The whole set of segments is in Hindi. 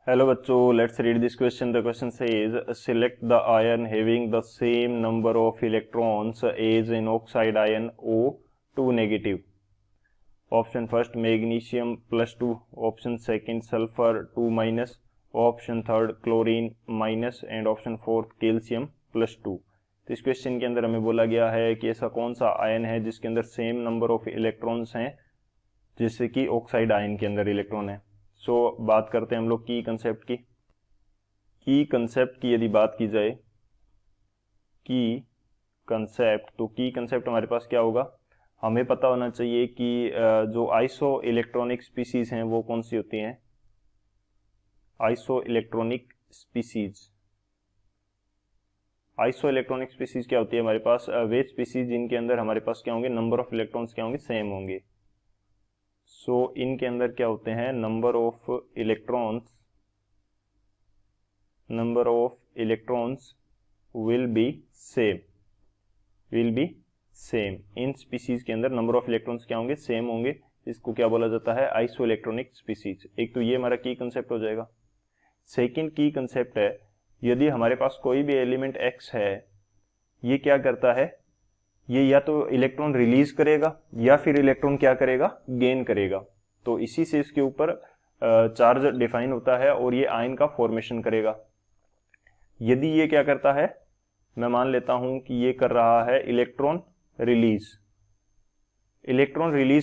Hello बच्चों, let's read this question. The question says select the ion having the same number of electrons as an oxide ion O2 negative. Option first magnesium +2, option second sulfur 2 minus, option third chlorine minus and option fourth calcium +2। तो इस क्वेश्चन के अंदर हमें बोला गया है कि ऐसा कौन सा आयन है जिसके अंदर सेम नंबर ऑफ इलेक्ट्रॉन्स हैं जिससे कि ऑक्साइड आयन के अंदर इलेक्ट्रॉन है। सो बात करते हैं हम लोग की कंसेप्ट की यदि बात की जाए की कंसेप्ट हमारे पास क्या होगा, हमें पता होना चाहिए कि जो आइसो इलेक्ट्रॉनिक स्पीसीज हैं वो कौन सी होती हैं। आइसो इलेक्ट्रॉनिक स्पीसीज क्या होती है हमारे पास, वे स्पीसीज जिनके अंदर हमारे पास क्या होंगे, नंबर ऑफ इलेक्ट्रॉन्स क्या होंगे, सेम होंगे। सो इनके अंदर क्या होते हैं, number of electrons will be same. In species के अंदर नंबर ऑफ इलेक्ट्रॉन्स क्या होंगे, सेम होंगे। इसको क्या बोला जाता है, आइसो इलेक्ट्रॉनिक स्पीसीज। एक तो ये हमारा की कंसेप्ट हो जाएगा। सेकंड की कंसेप्ट है, यदि हमारे पास कोई भी एलिमेंट एक्स है, ये क्या करता है, ये या तो इलेक्ट्रॉन रिलीज करेगा या फिर इलेक्ट्रॉन क्या करेगा, गेन करेगा। तो इसी से इसके ऊपर चार्ज डिफाइन होता है और ये आयन का फॉर्मेशन करेगा। यदि ये क्या करता है, मैं मान लेता हूं कि ये कर रहा है इलेक्ट्रॉन रिलीज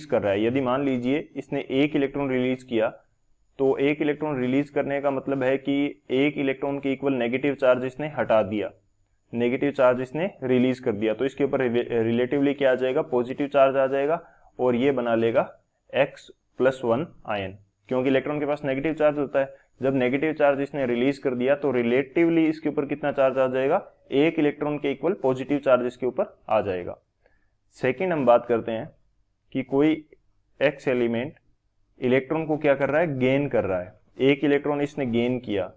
कर रहा है। यदि मान लीजिए इसने एक इलेक्ट्रॉन रिलीज किया, तो एक इलेक्ट्रॉन रिलीज करने का मतलब है कि एक इलेक्ट्रॉन के इक्वल नेगेटिव चार्ज इसने हटा दिया, नेगेटिव चार्ज इसने रिलीज कर दिया। तो इसके ऊपर रिलेटिवली क्या आ जाएगा, पॉजिटिव चार्ज आ जाएगा और ये बना लेगा X+1 आयन, क्योंकि इलेक्ट्रॉन के पास नेगेटिव चार्ज होता है। जब नेगेटिव चार्ज इसने रिलीज कर दिया तो रिलेटिवली इसके ऊपर कितना चार्ज आ जाएगा, एक इलेक्ट्रॉन के इक्वल पॉजिटिव चार्ज इसके ऊपर आ जाएगा। सेकेंड हम बात करते हैं कि कोई एक्स एलिमेंट इलेक्ट्रॉन को क्या कर रहा है, गेन कर रहा है। एक इलेक्ट्रॉन इसने गेन किया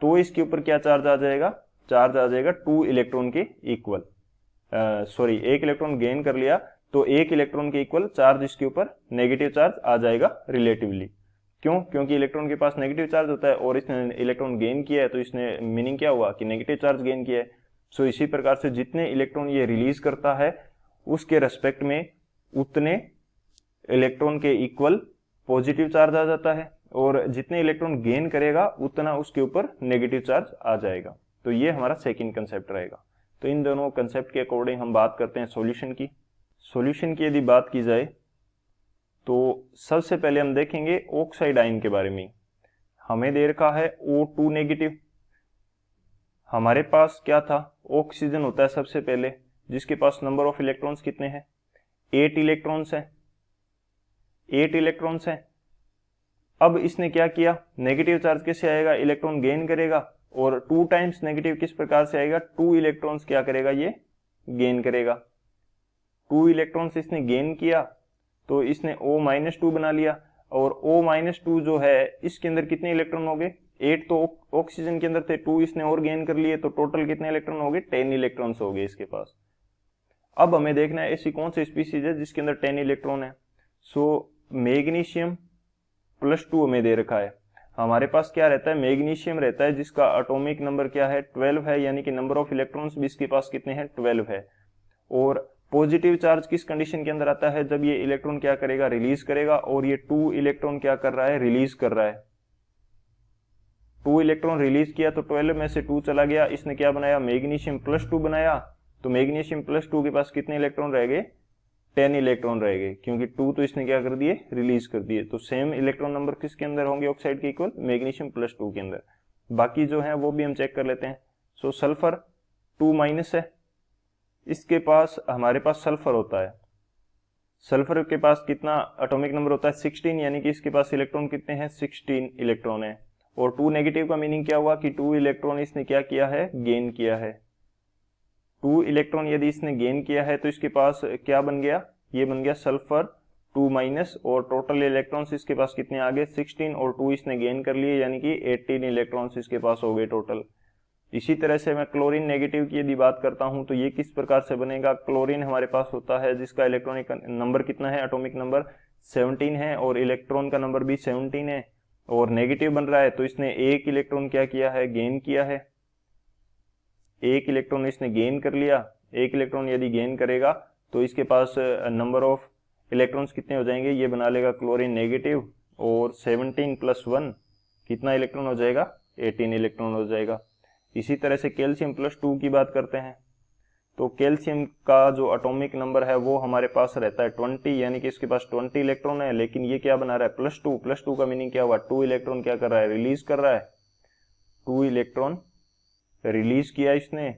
तो इसके ऊपर क्या चार्ज आ जाएगा, चार्ज आ जाएगा 2 इलेक्ट्रॉन के इक्वल। एक इलेक्ट्रॉन गेन कर लिया तो एक इलेक्ट्रॉन के इक्वल चार्ज इसके ऊपर नेगेटिव चार्ज आ जाएगा रिलेटिवली। क्यों, क्योंकि इलेक्ट्रॉन के पास नेगेटिव चार्ज होता है और इसने इलेक्ट्रॉन गेन किया है, तो इसने मीनिंग क्या हुआ कि नेगेटिव चार्ज गेन किया है। सो इसी प्रकार से जितने इलेक्ट्रॉन ये रिलीज करता है उसके रेस्पेक्ट में उतने इलेक्ट्रॉन के इक्वल पॉजिटिव चार्ज आ जाता है और जितने इलेक्ट्रॉन गेन करेगा उतना उसके ऊपर नेगेटिव चार्ज आ जाएगा। तो ये हमारा सेकंड कंसेप्ट रहेगा। तो इन दोनों कंसेप्ट के अकॉर्डिंग हम बात करते हैं सॉल्यूशन की यदि बात की जाए तो सबसे पहले हम देखेंगे ऑक्साइड आयन के बारे में। हमें दे रखा है O2 नेगेटिव। हमारे पास क्या था, ऑक्सीजन होता है सबसे पहले, जिसके पास नंबर ऑफ इलेक्ट्रॉन्स कितने हैं, 8 इलेक्ट्रॉन्स हैं। अब इसने क्या किया, नेगेटिव चार्ज कैसे आएगा, इलेक्ट्रॉन गेन करेगा और 2 टाइम्स नेगेटिव किस प्रकार से आएगा, 2 इलेक्ट्रॉन्स क्या करेगा, ये गेन करेगा। 2 इलेक्ट्रॉन्स इसने गेन किया तो इसने O-2 बना लिया और O-2 जो है इसके अंदर कितने इलेक्ट्रॉन हो गए, 8 तो ऑक्सीजन के अंदर थे, 2 इसने और गेन कर लिए, तो टोटल कितने इलेक्ट्रॉन हो गए, 10 इलेक्ट्रॉन्स हो गए इसके पास। अब हमें देखना है ऐसी कौन सी स्पीसीज है जिसके अंदर 10 इलेक्ट्रॉन है। सो मैग्नीशियम +2 हमें दे रखा है। हमारे पास क्या रहता है, मैग्नीशियम रहता है जिसका एटॉमिक नंबर क्या है, 12 है, यानी कि नंबर ऑफ इलेक्ट्रॉन्स भी इसके पास कितने हैं, 12 है। और पॉजिटिव चार्ज किस कंडीशन के अंदर आता है, जब ये इलेक्ट्रॉन क्या करेगा, रिलीज करेगा, और ये 2 इलेक्ट्रॉन क्या कर रहा है, रिलीज कर रहा है। 2 इलेक्ट्रॉन रिलीज किया तो 12 में से 2 चला गया, इसने क्या बनाया, मैग्नीशियम +2 बनाया। तो मैग्नीशियम +2 के पास कितने इलेक्ट्रॉन रह गए, 10 इलेक्ट्रॉन रह गए, क्योंकि 2 तो इसने क्या कर दिए, रिलीज कर दिए। तो सेम इलेक्ट्रॉन नंबर किसके अंदर होंगे, ऑक्साइड के इक्वल, मैग्नीशियम +2 के अंदर। बाकी जो है वो भी हम चेक कर लेते हैं। सो सल्फर 2- है, इसके पास हमारे पास सल्फर होता है, सल्फर के पास कितना एटॉमिक नंबर होता है, 16, यानी कि इसके पास इलेक्ट्रॉन कितने हैं, 16 इलेक्ट्रॉन है। और 2 नेगेटिव का मीनिंग क्या हुआ कि 2 इलेक्ट्रॉन इसने क्या किया है, गेन किया है। 2 इलेक्ट्रॉन यदि इसने गेन किया है तो इसके पास क्या बन गया, ये बन गया सल्फर 2- और टोटल इलेक्ट्रॉन्स इसके पास कितने आ गए, 16, और 2 इसने गेन कर लिए, यानी कि 18 इलेक्ट्रॉन्स इसके पास हो गए टोटल। इसी तरह से मैं क्लोरीन नेगेटिव की यदि बात करता हूं तो ये किस प्रकार से बनेगा, क्लोरीन हमारे पास होता है जिसका इलेक्ट्रॉनिक नंबर कितना है, एटॉमिक नंबर 17 है और इलेक्ट्रॉन का नंबर भी 17 है। और नेगेटिव बन रहा है, तो इसने एक इलेक्ट्रॉन क्या किया है, गेन किया है। एक इलेक्ट्रॉन इसने गेन कर लिया। एक इलेक्ट्रॉन यदि गेन करेगा तो इसके पास नंबर ऑफ इलेक्ट्रॉन्स कितने हो जाएंगे, ये बना लेगा क्लोरीन नेगेटिव, और 17 + 1 कितना इलेक्ट्रॉन हो जाएगा, 18 इलेक्ट्रॉन हो जाएगा। इसी तरह से कैल्शियम +2 की बात करते हैं, तो कैल्शियम का जो एटॉमिक नंबर है वो हमारे पास रहता है 20, यानी कि इसके पास 20 इलेक्ट्रॉन है, लेकिन ये क्या बना रहा है, +2। +2 का मीनिंग क्या हुआ, 2 इलेक्ट्रॉन क्या कर रहा है, रिलीज कर रहा है। 2 इलेक्ट्रॉन रिलीज किया इसने,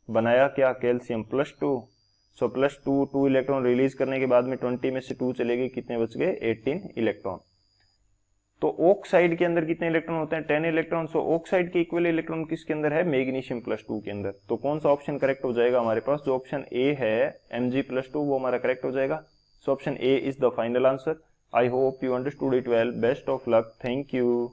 बनाया क्या, कैल्शियम +2। सो +2, 2 इलेक्ट्रॉन रिलीज करने के बाद में 20 में से 2 चले गए, कितने बच गए, 18 इलेक्ट्रॉन। तो ऑक्साइड के अंदर कितने इलेक्ट्रॉन होते हैं, 10 इलेक्ट्रॉन। सो ऑक्साइड के इक्वल इलेक्ट्रॉन किसके अंदर है, मैग्नीशियम +2 के अंदर। तो कौन सा ऑप्शन करेक्ट हो जाएगा हमारे पास, जो ऑप्शन ए है Mg+2 वो हमारा करेक्ट हो जाएगा। So option A is the final answer. I hope you understood it well. Best of luck. Thank you.